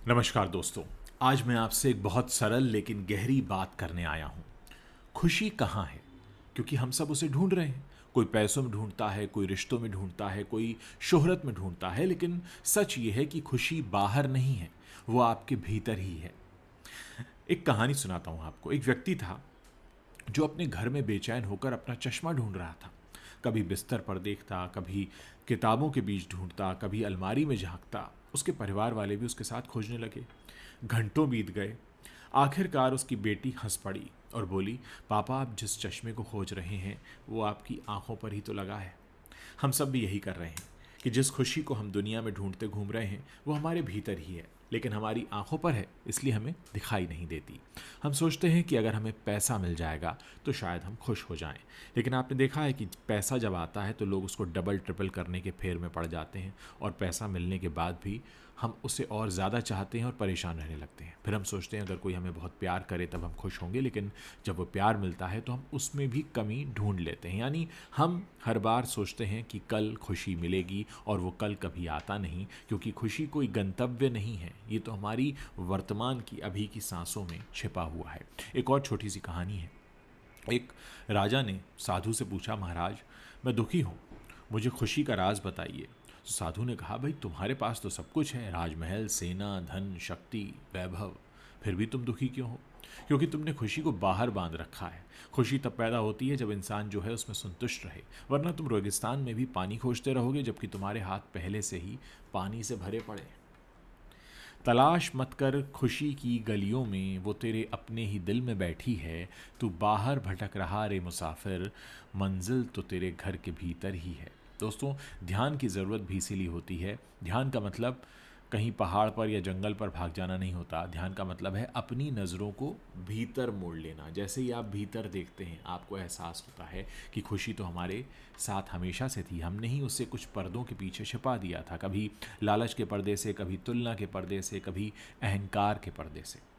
नमस्कार दोस्तों। आज मैं आपसे एक बहुत सरल लेकिन गहरी बात करने आया हूँ। खुशी कहाँ है? क्योंकि हम सब उसे ढूंढ रहे हैं। कोई पैसों में ढूंढता है, कोई रिश्तों में ढूंढता है, कोई शोहरत में ढूंढता है, लेकिन सच ये है कि खुशी बाहर नहीं है, वो आपके भीतर ही है। एक कहानी सुनाता हूँ आपको। एक व्यक्ति था जो अपने घर में बेचैन होकर अपना चश्मा ढूंढ रहा था। कभी बिस्तर पर देखता, कभी किताबों के बीच ढूंढता, कभी अलमारी में झांकता। उसके परिवार वाले भी उसके साथ खोजने लगे। घंटों बीत गए। आखिरकार उसकी बेटी हंस पड़ी और बोली, पापा, आप जिस चश्मे को खोज रहे हैं वो आपकी आंखों पर ही तो लगा है। हम सब भी यही कर रहे हैं कि जिस खुशी को हम दुनिया में ढूंढते घूम रहे हैं वो हमारे भीतर ही है, लेकिन हमारी आंखों पर है, इसलिए हमें दिखाई नहीं देती। हम सोचते हैं कि अगर हमें पैसा मिल जाएगा तो शायद हम खुश हो जाएं, लेकिन आपने देखा है कि पैसा जब आता है तो लोग उसको डबल ट्रिपल करने के फेर में पड़ जाते हैं, और पैसा मिलने के बाद भी हम उसे और ज़्यादा चाहते हैं और परेशान रहने लगते हैं। फिर हम सोचते हैं अगर कोई हमें बहुत प्यार करे तब हम खुश होंगे, लेकिन जब वो प्यार मिलता है तो हम उसमें भी कमी ढूंढ लेते हैं। यानी हम हर बार सोचते हैं कि कल खुशी मिलेगी, और वो कल कभी आता नहीं, क्योंकि खुशी कोई गंतव्य नहीं है, ये तो हमारी वर्तमान की अभी की सांसों में छिपा हुआ है। एक और छोटी सी कहानी है। एक राजा ने साधु से पूछा, महाराज, मैं दुखी हूँ, मुझे खुशी का राज बताइए। तो साधु ने कहा, भाई, तुम्हारे पास तो सब कुछ है, राजमहल, सेना, धन, शक्ति, वैभव, फिर भी तुम दुखी क्यों हो? क्योंकि तुमने खुशी को बाहर बांध रखा है। खुशी तब पैदा होती है जब इंसान जो है उसमें संतुष्ट रहे, वरना तुम रेगिस्तान में भी पानी खोजते रहोगे जबकि तुम्हारे हाथ पहले से ही पानी से भरे पड़े। तलाश मत कर खुशी की गलियों में, वो तेरे अपने ही दिल में बैठी है। तू बाहर भटक रहा रे मुसाफिर, मंजिल तो तेरे घर के भीतर ही है। दोस्तों, ध्यान की ज़रूरत भी इसीलिए होती है। ध्यान का मतलब कहीं पहाड़ पर या जंगल पर भाग जाना नहीं होता। ध्यान का मतलब है अपनी नज़रों को भीतर मोड़ लेना। जैसे ही आप भीतर देखते हैं, आपको एहसास होता है कि खुशी तो हमारे साथ हमेशा से थी, हमने ही उससे कुछ पर्दों के पीछे छिपा दिया था। कभी लालच के पर्दे से, कभी तुलना के पर्दे से, कभी अहंकार के पर्दे से।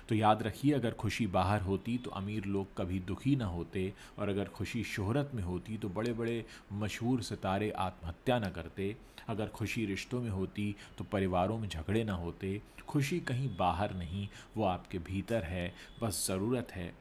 तो याद रखिए, अगर खुशी बाहर होती तो अमीर लोग कभी दुखी ना होते, और अगर खुशी शोहरत में होती तो बड़े बड़े मशहूर सितारे आत्महत्या ना करते। अगर खुशी रिश्तों में होती तो परिवारों में झगड़े ना होते। खुशी कहीं बाहर नहीं, वो आपके भीतर है। बस ज़रूरत है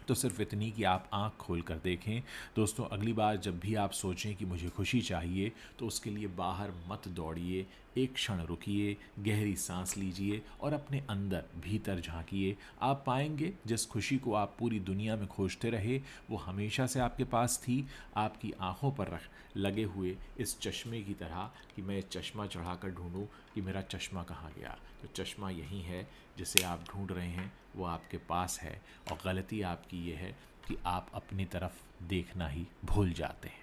तो सिर्फ इतनी कि आप आँख खोल कर देखें। दोस्तों, अगली बार जब भी आप सोचें कि मुझे खुशी चाहिए, तो उसके लिए बाहर मत दौड़िए। एक क्षण रुकिए, गहरी सांस लीजिए और अपने अंदर भीतर झांकिए। आप पाएंगे जिस खुशी को आप पूरी दुनिया में खोजते रहे वो हमेशा से आपके पास थी, आपकी आंखों पर रख लगे हुए इस चश्मे की तरह, कि मैं चश्मा चढ़ा कर ढूंढूं कि मेरा चश्मा कहाँ गया। तो चश्मा यही है जिसे आप ढूंढ रहे हैं, वो आपके पास है। और गलती आपकी ये है कि आप अपनी तरफ देखना ही भूल जाते हैं।